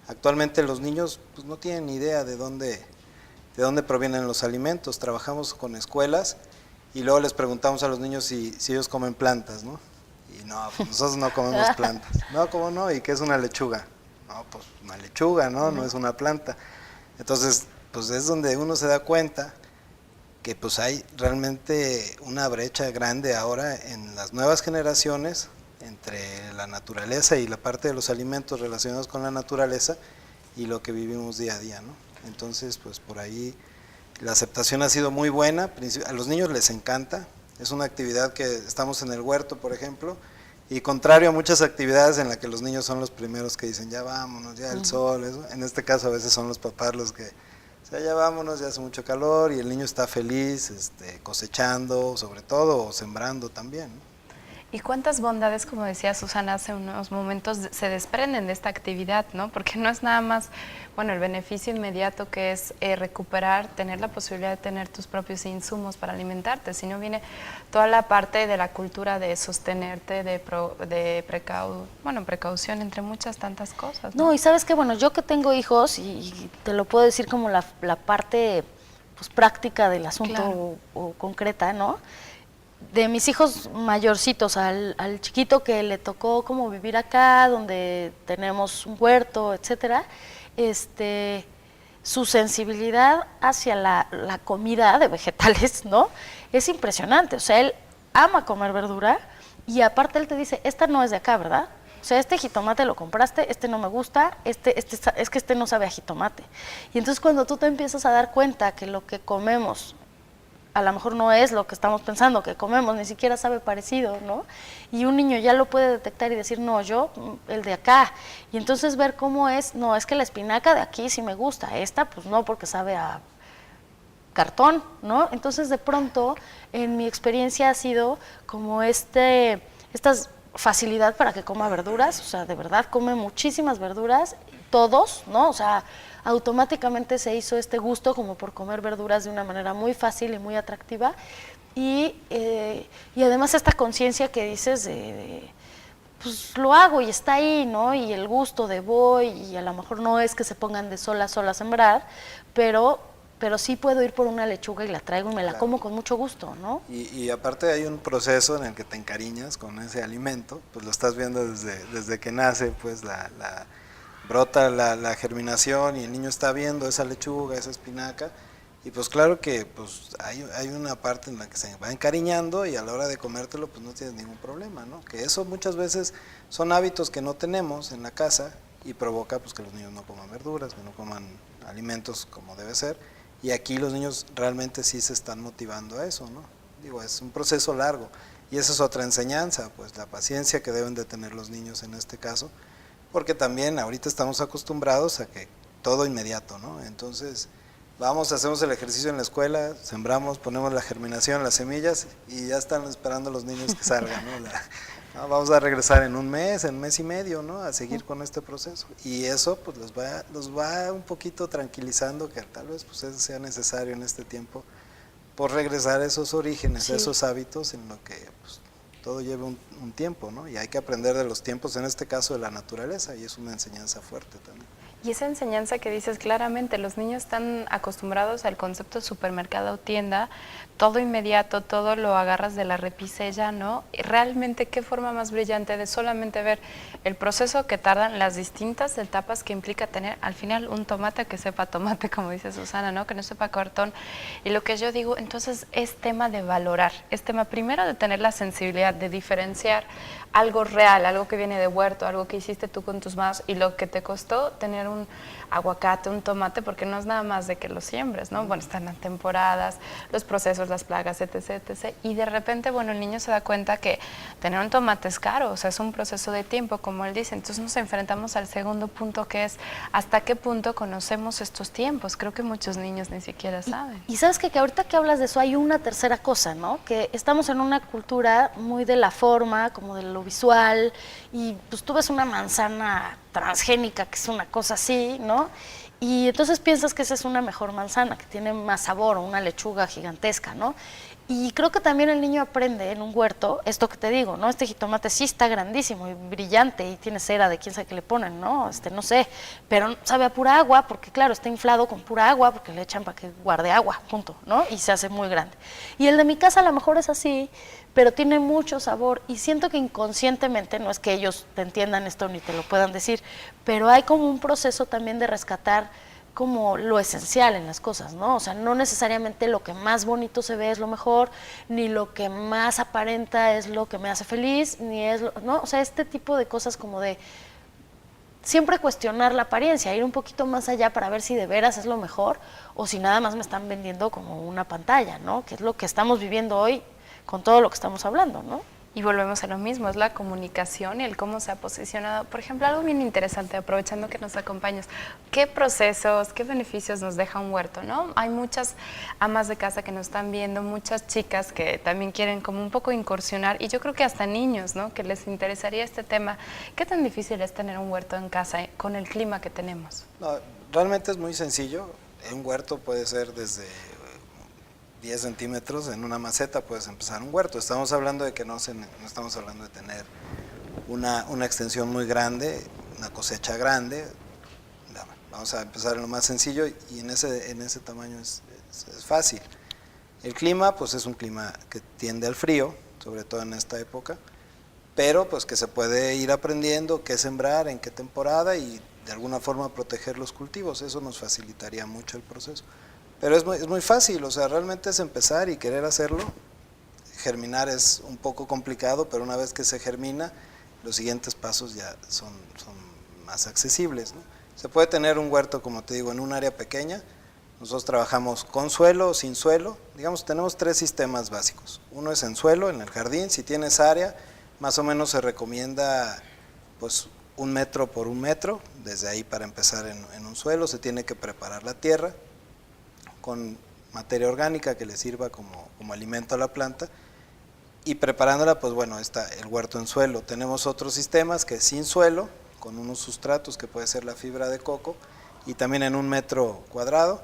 Actualmente los niños pues, no tienen ni idea de dónde provienen los alimentos. Trabajamos con escuelas y luego les preguntamos a los niños si ellos comen plantas, ¿no? Y no, pues nosotros no comemos plantas. No, ¿cómo no? ¿Y qué es una lechuga? No, pues una lechuga, ¿no? No es una planta. Entonces, pues es donde uno se da cuenta que pues hay realmente una brecha grande ahora en las nuevas generaciones entre la naturaleza y la parte de los alimentos relacionados con la naturaleza y lo que vivimos día a día, ¿no? Entonces, pues por ahí la aceptación ha sido muy buena, a los niños les encanta. Es una actividad que estamos en el huerto, por ejemplo, y contrario a muchas actividades en las que los niños son los primeros que dicen, ya vámonos, ya el sol, eso, en este caso a veces son los papás los que, o sea, ya vámonos, ya hace mucho calor, y el niño está feliz, cosechando, sobre todo, o sembrando también, ¿no? ¿Y cuántas bondades, como decía Susana hace unos momentos, se desprenden de esta actividad, ¿no? Porque no es nada más, bueno, el beneficio inmediato que es recuperar, tener la posibilidad de tener tus propios insumos para alimentarte, sino viene toda la parte de la cultura de sostenerte, de precaución, entre muchas tantas cosas, ¿no? No, y sabes que, bueno, yo que tengo hijos, y te lo puedo decir como la parte pues, práctica del asunto, claro, o concreta, ¿no? De mis hijos mayorcitos, al chiquito que le tocó como vivir acá, donde tenemos un huerto, etcétera, su sensibilidad hacia la comida de vegetales, ¿no? Es impresionante. O sea, él ama comer verdura y aparte él te dice, esta no es de acá, ¿verdad? O sea, este jitomate lo compraste, este no me gusta, es que este no sabe a jitomate. Y entonces cuando tú te empiezas a dar cuenta que lo que comemos a lo mejor no es lo que estamos pensando que comemos, ni siquiera sabe parecido, ¿no? Y un niño ya lo puede detectar y decir, no, yo, el de acá. Y entonces ver cómo es, no, es que la espinaca de aquí sí me gusta, esta pues no, porque sabe a cartón, ¿no? Entonces de pronto, en mi experiencia ha sido como esta facilidad para que coma verduras, o sea, de verdad come muchísimas verduras, todos, ¿no? O sea, automáticamente se hizo este gusto como por comer verduras de una manera muy fácil y muy atractiva y además esta conciencia que dices pues lo hago y está ahí, ¿no? Y el gusto de voy y a lo mejor no es que se pongan de sol a sembrar, pero sí puedo ir por una lechuga y la traigo y me la claro, como con mucho gusto, ¿no? Y aparte hay un proceso en el que te encariñas con ese alimento, pues lo estás viendo desde que nace, pues brota la germinación y el niño está viendo esa lechuga, esa espinaca, y pues claro que pues hay una parte en la que se va encariñando y a la hora de comértelo pues no tienes ningún problema, ¿no? Que eso muchas veces son hábitos que no tenemos en la casa y provoca pues que los niños no coman verduras, que no coman alimentos como debe ser, y aquí los niños realmente sí se están motivando a eso, ¿no? Digo, es un proceso largo y esa es otra enseñanza, pues la paciencia que deben de tener los niños en este caso, porque también ahorita estamos acostumbrados a que todo inmediato, ¿no? Entonces, hacemos el ejercicio en la escuela, sembramos, ponemos la germinación, las semillas, y ya están esperando los niños que salgan, ¿no? Vamos a regresar en un mes y medio, ¿no? A seguir con este proceso. Y eso, pues, los va un poquito tranquilizando, que tal vez pues, sea necesario en este tiempo, por regresar a esos orígenes, sí, a esos hábitos en lo que, pues, todo lleva un tiempo, ¿no? Y hay que aprender de los tiempos, en este caso de la naturaleza, y es una enseñanza fuerte también. Y esa enseñanza que dices claramente, los niños están acostumbrados al concepto de supermercado o tienda, todo inmediato, todo lo agarras de la repisa, ¿no? Y realmente, ¿qué forma más brillante de solamente ver el proceso que tardan, las distintas etapas que implica tener al final un tomate que sepa tomate, como dice Susana, ¿no? Que no sepa cartón. Y lo que yo digo, entonces, es tema de valorar, es tema primero de tener la sensibilidad, de diferenciar algo real, algo que viene de huerto, algo que hiciste tú con tus manos y lo que te costó tener un aguacate, un tomate, porque no es nada más de que lo siembres, ¿no? Bueno, están las temporadas, los procesos, las plagas, etc., etc. Y de repente, bueno, el niño se da cuenta que tener un tomate es caro, o sea, es un proceso de tiempo, como él dice. Entonces nos enfrentamos al segundo punto, que es hasta qué punto conocemos estos tiempos. Creo que muchos niños ni siquiera saben. Y sabes que ahorita que hablas de eso hay una tercera cosa, ¿no? Que estamos en una cultura muy de la forma, como de lo visual, y pues tú ves una manzana transgénica, que es una cosa así, ¿no? Y entonces piensas que esa es una mejor manzana, que tiene más sabor, o una lechuga gigantesca, ¿no? Y creo que también el niño aprende en un huerto, esto que te digo, ¿no? Este jitomate sí está grandísimo y brillante y tiene cera de quién sabe qué le ponen, ¿no? No sé, pero sabe a pura agua, porque claro, está inflado con pura agua, porque le echan para que guarde agua, punto, ¿no? Y se hace muy grande. Y el de mi casa a lo mejor es así, pero tiene mucho sabor y siento que inconscientemente, no es que ellos te entiendan esto ni te lo puedan decir, pero hay como un proceso también de rescatar como lo esencial en las cosas, ¿no? O sea, no necesariamente lo que más bonito se ve es lo mejor, ni lo que más aparenta es lo que me hace feliz, ni es lo, ¿no? O sea, este tipo de cosas como de siempre cuestionar la apariencia, ir un poquito más allá para ver si de veras es lo mejor o si nada más me están vendiendo como una pantalla, ¿no? Que es lo que estamos viviendo hoy con todo lo que estamos hablando, ¿no? Y volvemos a lo mismo, es la comunicación y el cómo se ha posicionado. Por ejemplo, algo bien interesante, aprovechando que nos acompañas, ¿qué procesos, qué beneficios nos deja un huerto, no? Hay muchas amas de casa que nos están viendo, muchas chicas que también quieren como un poco incursionar, y yo creo que hasta niños, ¿no? Que les interesaría este tema. ¿Qué tan difícil es tener un huerto en casa con el clima que tenemos? No, realmente es muy sencillo. Un huerto puede ser desde 10 centímetros, en una maceta puedes empezar un huerto. Estamos hablando de que no estamos hablando de tener una extensión muy grande, una cosecha grande. Vamos a empezar en lo más sencillo y en ese tamaño es fácil. El clima, pues es un clima que tiende al frío, sobre todo en esta época, pero pues que se puede ir aprendiendo qué sembrar, en qué temporada y de alguna forma proteger los cultivos. Eso nos facilitaría mucho el proceso. Pero es muy fácil, o sea, realmente es empezar y querer hacerlo. Germinar es un poco complicado, pero una vez que se germina, los siguientes pasos ya son más accesibles, ¿no? Se puede tener un huerto, como te digo, en un área pequeña. Nosotros trabajamos con suelo o sin suelo. Digamos, tenemos 3 sistemas básicos. Uno es en suelo, en el jardín. Si tienes área, más o menos se recomienda pues 1 metro por 1 metro. Desde ahí para empezar en un suelo se tiene que preparar la tierra con materia orgánica que le sirva como alimento a la planta, y preparándola, pues bueno, está el huerto en suelo. Tenemos otros sistemas que es sin suelo, con unos sustratos que puede ser la fibra de coco, y también en 1 metro cuadrado.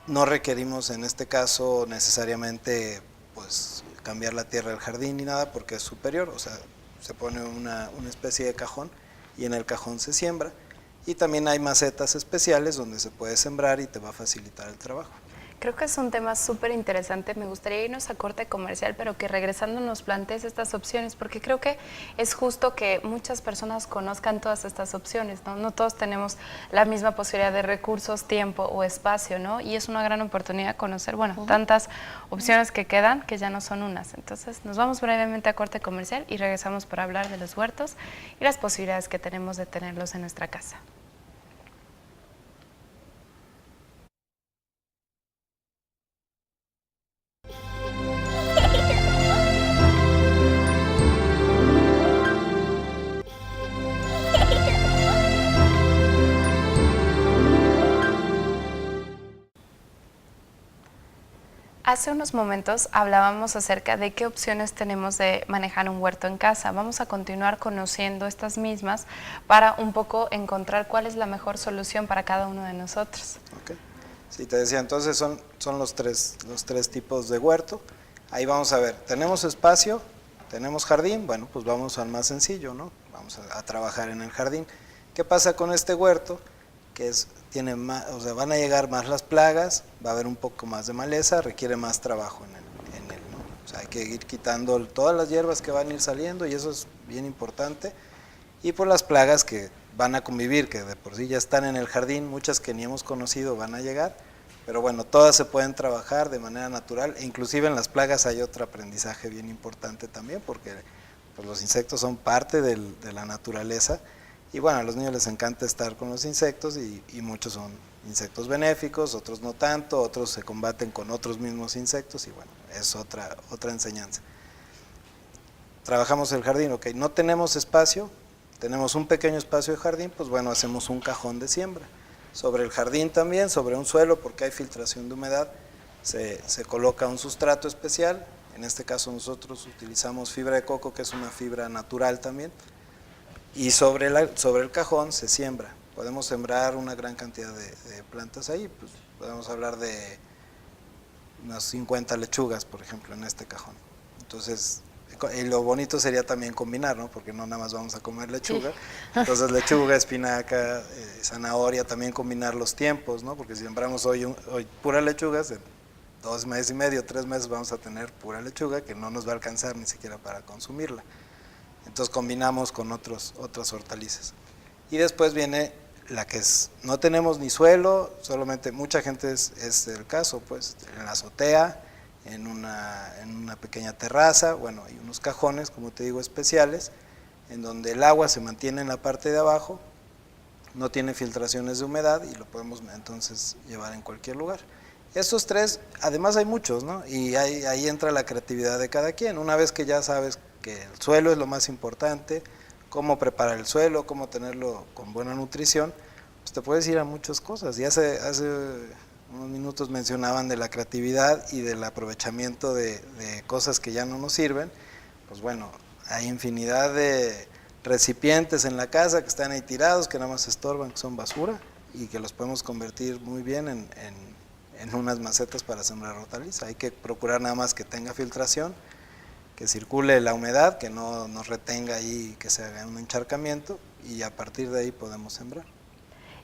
No requerimos en este caso necesariamente pues cambiar la tierra del jardín ni nada, porque es superior, o sea, se pone una especie de cajón y en el cajón se siembra. Y también hay macetas especiales donde se puede sembrar y te va a facilitar el trabajo. Creo que es un tema súper interesante. Me gustaría irnos a corte comercial, pero que regresando nos plantees estas opciones, porque creo que es justo que muchas personas conozcan todas estas opciones, ¿no? No todos tenemos la misma posibilidad de recursos, tiempo o espacio, ¿no? Y es una gran oportunidad conocer, bueno, tantas opciones que quedan, que ya no son unas. Entonces, nos vamos brevemente a corte comercial y regresamos para hablar de los huertos y las posibilidades que tenemos de tenerlos en nuestra casa. Hace unos momentos hablábamos acerca de qué opciones tenemos de manejar un huerto en casa. Vamos a continuar conociendo estas mismas para un poco encontrar cuál es la mejor solución para cada uno de nosotros. Okay. Sí, te decía, entonces son los tres tipos de huerto. Ahí vamos a ver, tenemos espacio, tenemos jardín, bueno, pues vamos al más sencillo, ¿no? Vamos a trabajar en el jardín. ¿Qué pasa con este huerto? Que tiene más, o sea, van a llegar más las plagas, va a haber un poco más de maleza, requiere más trabajo en él, ¿no? O sea, hay que ir quitando todas las hierbas que van a ir saliendo y eso es bien importante. Y por las plagas que van a convivir, que de por sí ya están en el jardín, muchas que ni hemos conocido van a llegar, pero bueno, todas se pueden trabajar de manera natural, e inclusive en las plagas hay otro aprendizaje bien importante también, porque pues, los insectos son parte de la naturaleza, Y bueno, a los niños les encanta estar con los insectos y muchos son insectos benéficos, otros no tanto, otros se combaten con otros mismos insectos y bueno, es otra enseñanza. Trabajamos el jardín, ok, no tenemos espacio, tenemos un pequeño espacio de jardín, pues bueno, hacemos un cajón de siembra. Sobre el jardín también, sobre un suelo, porque hay filtración de humedad, se coloca un sustrato especial. En este caso nosotros utilizamos fibra de coco, que es una fibra natural también, y sobre el cajón se siembra. Podemos sembrar una gran cantidad de plantas ahí, pues podemos hablar de unas 50 lechugas, por ejemplo, en este cajón. Entonces, y lo bonito sería también combinar, ¿no? Porque no nada más vamos a comer lechuga. Sí. Entonces, lechuga, espinaca, zanahoria, también combinar los tiempos, ¿no? Porque si sembramos hoy pura lechugas, en 2 meses y medio, 3 meses vamos a tener pura lechuga que no nos va a alcanzar ni siquiera para consumirla. Entonces combinamos con otras hortalizas. Y después viene la que es, no tenemos ni suelo, solamente mucha gente es el caso, pues en la azotea, en una pequeña terraza, bueno, hay unos cajones, como te digo, especiales, en donde el agua se mantiene en la parte de abajo, no tiene filtraciones de humedad y lo podemos entonces llevar en cualquier lugar. Estos 3, además hay muchos, ¿no? Y ahí entra la creatividad de cada quien. Una vez que ya sabes que el suelo es lo más importante, cómo preparar el suelo, cómo tenerlo con buena nutrición, pues te puedes ir a muchas cosas. Y hace unos minutos mencionaban de la creatividad y del aprovechamiento de cosas que ya no nos sirven. Pues bueno, hay infinidad de recipientes en la casa que están ahí tirados, que nada más estorban, que son basura y que los podemos convertir muy bien en unas macetas para sembrar hortalizas. Hay que procurar nada más que tenga filtración, que circule la humedad, que no nos retenga ahí, que se haga un encharcamiento y a partir de ahí podemos sembrar.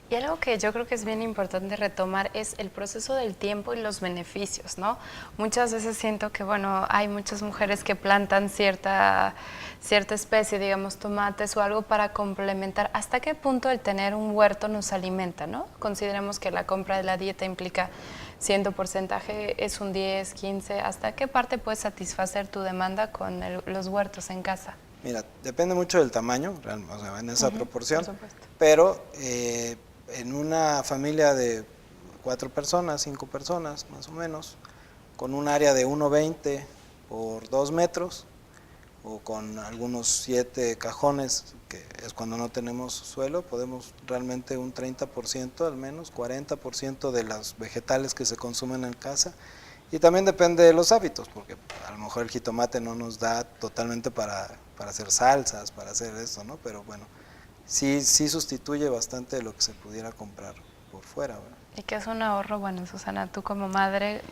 Y algo que yo creo que es bien importante retomar es el proceso del tiempo y los beneficios, ¿no? Muchas veces siento que, bueno, hay muchas mujeres que plantan cierta especie, digamos tomates o algo para complementar. ¿Hasta qué punto el tener un huerto nos alimenta, no? Consideremos que la compra de la dieta implica cierto porcentaje, es un 10, 15, ¿hasta qué parte puedes satisfacer tu demanda con los huertos en casa? Mira, depende mucho del tamaño, o sea, en esa proporción, pero en una familia de 4 personas, 5 personas más o menos, con un área de 1,20 por 2 metros, o con algunos 7 cajones, que es cuando no tenemos suelo, podemos realmente un 30% al menos, 40% de los vegetales que se consumen en casa. Y también depende de los hábitos, porque a lo mejor el jitomate no nos da totalmente para hacer salsas, para hacer esto, ¿no? Pero bueno, sí sustituye bastante de lo que se pudiera comprar por fuera, ¿verdad? Y que es un ahorro, bueno, Susana, tú como madre,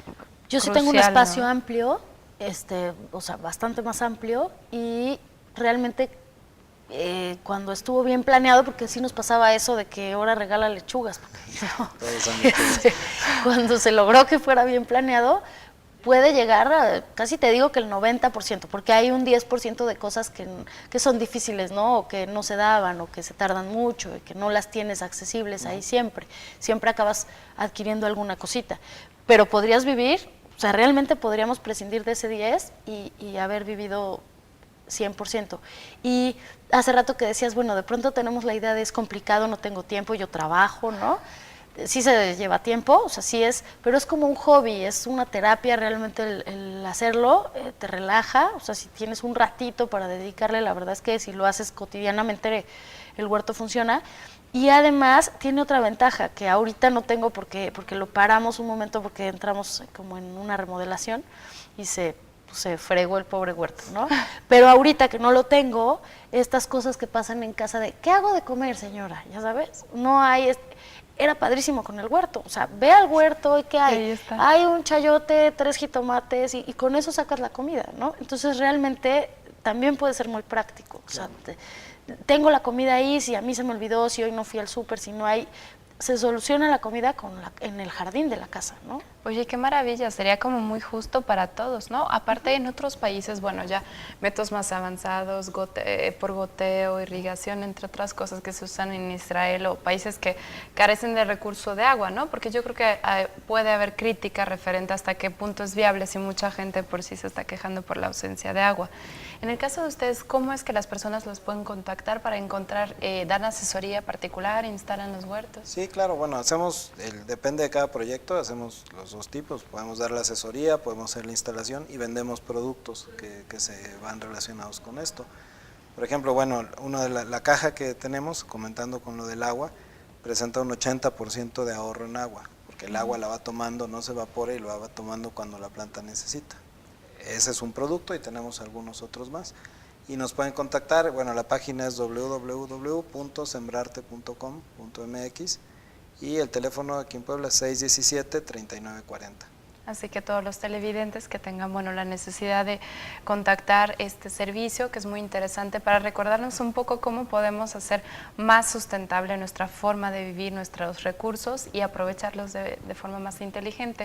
yo crucial, sí tengo un espacio, ¿no? amplio, o sea, bastante más amplio, y realmente cuando estuvo bien planeado, porque sí nos pasaba eso de que ahora regala lechugas, porque, cuando se logró que fuera bien planeado, puede llegar a, casi te digo que el 90%, porque hay un 10% de cosas que son difíciles, ¿no? O que no se daban, o que se tardan mucho, y que no las tienes accesibles ahí siempre. Siempre acabas adquiriendo alguna cosita. Pero podrías vivir, o sea, realmente podríamos prescindir de ese 10 y haber vivido 100%. Y hace rato que decías, bueno, de pronto tenemos la idea de es complicado, no tengo tiempo, yo trabajo, ¿no? Sí se lleva tiempo, o sea, sí es, pero es como un hobby, es una terapia realmente el hacerlo, te relaja, o sea, si tienes un ratito para dedicarle, la verdad es que si lo haces cotidianamente el huerto funciona. Y además tiene otra ventaja que ahorita no tengo porque lo paramos un momento porque entramos como en una remodelación y se fregó el pobre huerto, ¿no? Pero ahorita que no lo tengo, estas cosas que pasan en casa de, ¿qué hago de comer, señora? Ya sabes, no hay... Era padrísimo con el huerto, o sea, ve al huerto y ¿qué hay? Hay un chayote, 3 jitomates y con eso sacas la comida, ¿no? Entonces realmente también puede ser muy práctico, o sea, tengo la comida ahí, si a mí se me olvidó, si hoy no fui al súper, si no hay, se soluciona la comida en el jardín de la casa, ¿no? Oye, qué maravilla, sería como muy justo para todos, ¿no? Aparte en otros países, bueno, ya métodos más avanzados, por goteo, irrigación, entre otras cosas que se usan en Israel o países que carecen de recurso de agua, ¿no? Porque yo creo que puede haber crítica referente hasta qué punto es viable si mucha gente por sí se está quejando por la ausencia de agua. En el caso de ustedes, ¿cómo es que las personas los pueden contactar para encontrar, dan asesoría particular, instalan los huertos? Sí, claro, bueno, hacemos, depende de cada proyecto, hacemos los dos tipos, podemos dar la asesoría, podemos hacer la instalación y vendemos productos que se van relacionados con esto. Por ejemplo, bueno, una de la caja que tenemos, comentando con lo del agua, presenta un 80% de ahorro en agua, porque el agua la va tomando, no se evapora y lo va tomando cuando la planta necesita. Ese es un producto y tenemos algunos otros más. Y nos pueden contactar, bueno, la página es www.sembrarte.com.mx y el teléfono aquí en Puebla es 617-3940. Así que todos los televidentes que tengan, bueno, la necesidad de contactar este servicio, que es muy interesante para recordarnos un poco cómo podemos hacer más sustentable nuestra forma de vivir, nuestros recursos y aprovecharlos de forma más inteligente.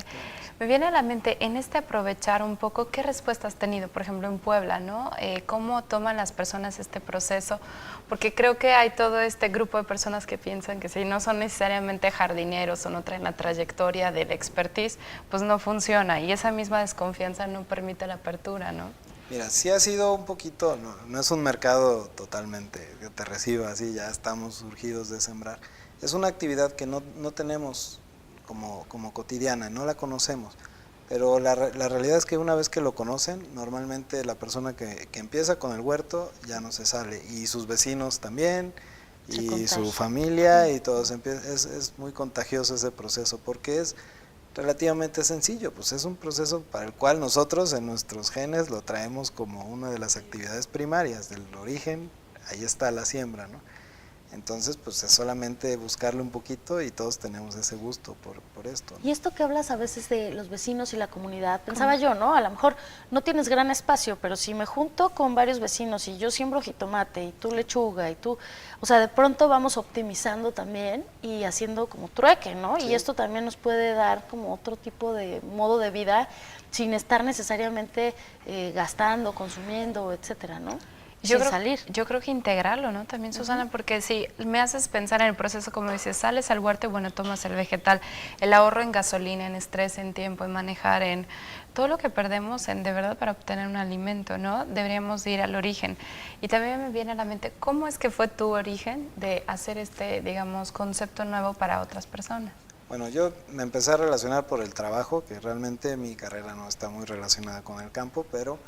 Me viene a la mente, en este aprovechar un poco, ¿qué respuesta has tenido, por ejemplo, en Puebla, ¿no? ¿Cómo toman las personas este proceso? Porque creo que hay todo este grupo de personas que piensan que si no son necesariamente jardineros o no traen la trayectoria del expertise, pues no funciona, y esa misma desconfianza no permite la apertura, ¿no? Mira, sí ha sido un poquito, no es un mercado totalmente que te reciba así, ya estamos surgidos de sembrar. Es una actividad que no tenemos como cotidiana, no la conocemos, pero la realidad es que una vez que lo conocen, normalmente la persona que empieza con el huerto ya no se sale, y sus vecinos también, y su familia, y todos es muy contagioso ese proceso, porque es relativamente sencillo, pues es un proceso para el cual nosotros en nuestros genes lo traemos como una de las actividades primarias del origen, ahí está la siembra, ¿no? Entonces, pues es solamente buscarle un poquito y todos tenemos ese gusto por esto, ¿no? Y esto que hablas a veces de los vecinos y la comunidad, pensaba yo, ¿no? A lo mejor no tienes gran espacio, pero si me junto con varios vecinos y yo siembro jitomate y tú lechuga y tú, o sea, de pronto vamos optimizando también y haciendo como trueque, ¿no? Sí. Y esto también nos puede dar como otro tipo de modo de vida sin estar necesariamente gastando, consumiendo, etcétera, ¿no? Yo creo que integrarlo, ¿no? También, Susana, porque si me haces pensar en el proceso, como dices, sales al huerto y bueno, tomas el vegetal, el ahorro en gasolina, en estrés, en tiempo, en manejar, en todo lo que perdemos de verdad para obtener un alimento, ¿no? Deberíamos ir al origen. Y también me viene a la mente, ¿cómo es que fue tu origen de hacer este, digamos, concepto nuevo para otras personas? Bueno, yo me empecé a relacionar por el trabajo, que realmente mi carrera no está muy relacionada con el campo, pero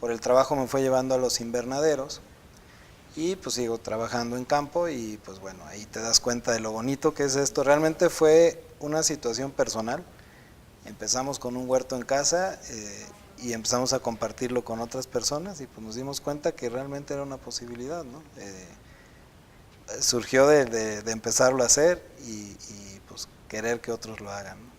por el trabajo me fue llevando a los invernaderos y pues sigo trabajando en campo y pues bueno, ahí te das cuenta de lo bonito que es esto. Realmente fue una situación personal. Empezamos con un huerto en casa y empezamos a compartirlo con otras personas y pues nos dimos cuenta que realmente era una posibilidad, ¿no? Surgió de empezarlo a hacer y pues querer que otros lo hagan, ¿no?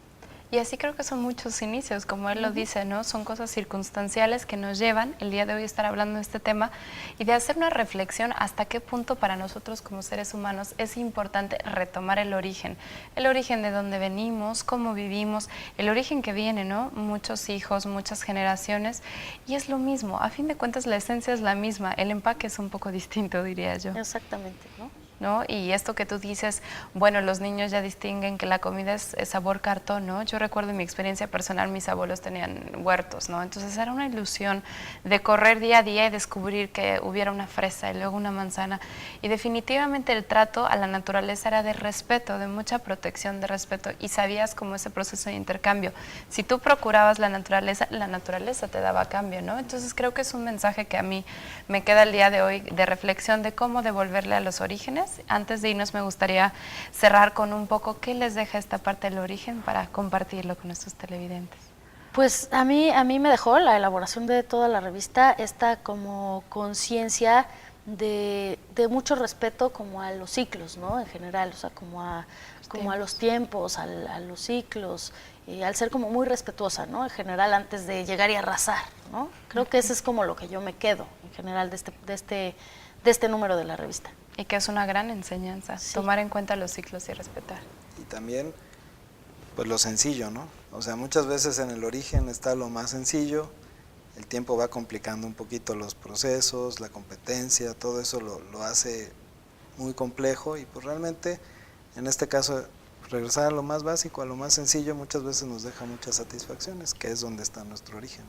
Y así creo que son muchos inicios, como él lo dice, ¿no? Son cosas circunstanciales que nos llevan el día de hoy a estar hablando de este tema y de hacer una reflexión hasta qué punto para nosotros como seres humanos es importante retomar el origen de dónde venimos, cómo vivimos, el origen que viene, ¿no? Muchos hijos, muchas generaciones, y es lo mismo, a fin de cuentas la esencia es la misma, el empaque es un poco distinto, diría yo. Exactamente, ¿no? ¿No? Y esto que tú dices, bueno, los niños ya distinguen que la comida es sabor cartón, ¿no? Yo recuerdo en mi experiencia personal, mis abuelos tenían huertos, ¿no? Entonces era una ilusión de correr día a día y descubrir que hubiera una fresa y luego una manzana. Y definitivamente el trato a la naturaleza era de respeto, de mucha protección, de respeto, y sabías cómo ese proceso de intercambio. Si tú procurabas la naturaleza te daba cambio, ¿no? Entonces creo que es un mensaje que a mí me queda el día de hoy de reflexión de cómo devolverle a los orígenes. Antes de irnos me gustaría cerrar con un poco qué les deja esta parte del origen para compartirlo con nuestros televidentes. Pues a mí me dejó la elaboración de toda la revista esta como conciencia de mucho respeto como a los ciclos, ¿no? En general, o sea, como a los tiempos, a los ciclos, al ser como muy respetuosa, ¿no? En general, antes de llegar y arrasar, ¿no? Creo que eso es como lo que yo me quedo en general de este número de la revista. Y que es una gran enseñanza, tomar en cuenta los ciclos y respetar. Y también pues lo sencillo, ¿no? O sea, muchas veces en el origen está lo más sencillo, el tiempo va complicando un poquito los procesos, la competencia, todo eso lo hace muy complejo y pues realmente en este caso regresar a lo más básico, a lo más sencillo muchas veces nos deja muchas satisfacciones, que es donde está nuestro origen.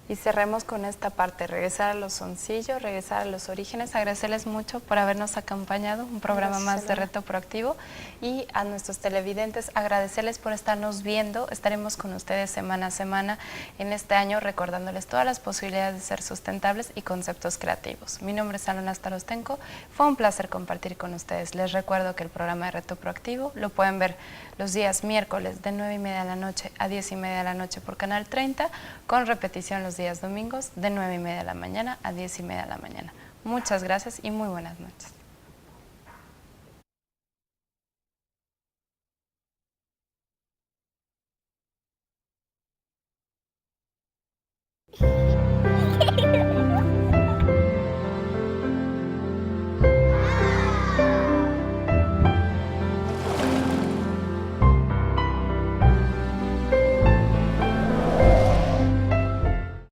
Y cerremos con esta parte, regresar a lo sencillo, regresar a los orígenes. Agradecerles mucho por habernos acompañado, un programa más de Reto Proactivo. Y a nuestros televidentes, agradecerles por estarnos viendo. Estaremos con ustedes semana a semana en este año, recordándoles todas las posibilidades de ser sustentables y conceptos creativos. Mi nombre es Alona Starostenko. Fue un placer compartir con ustedes. Les recuerdo que el programa de Reto Proactivo lo pueden ver los días miércoles de 9:30 de la noche a 10:30 de la noche por Canal 30, con repetición los días domingos de 9:30 de la mañana a 10:30 de la mañana. Muchas gracias y muy buenas noches.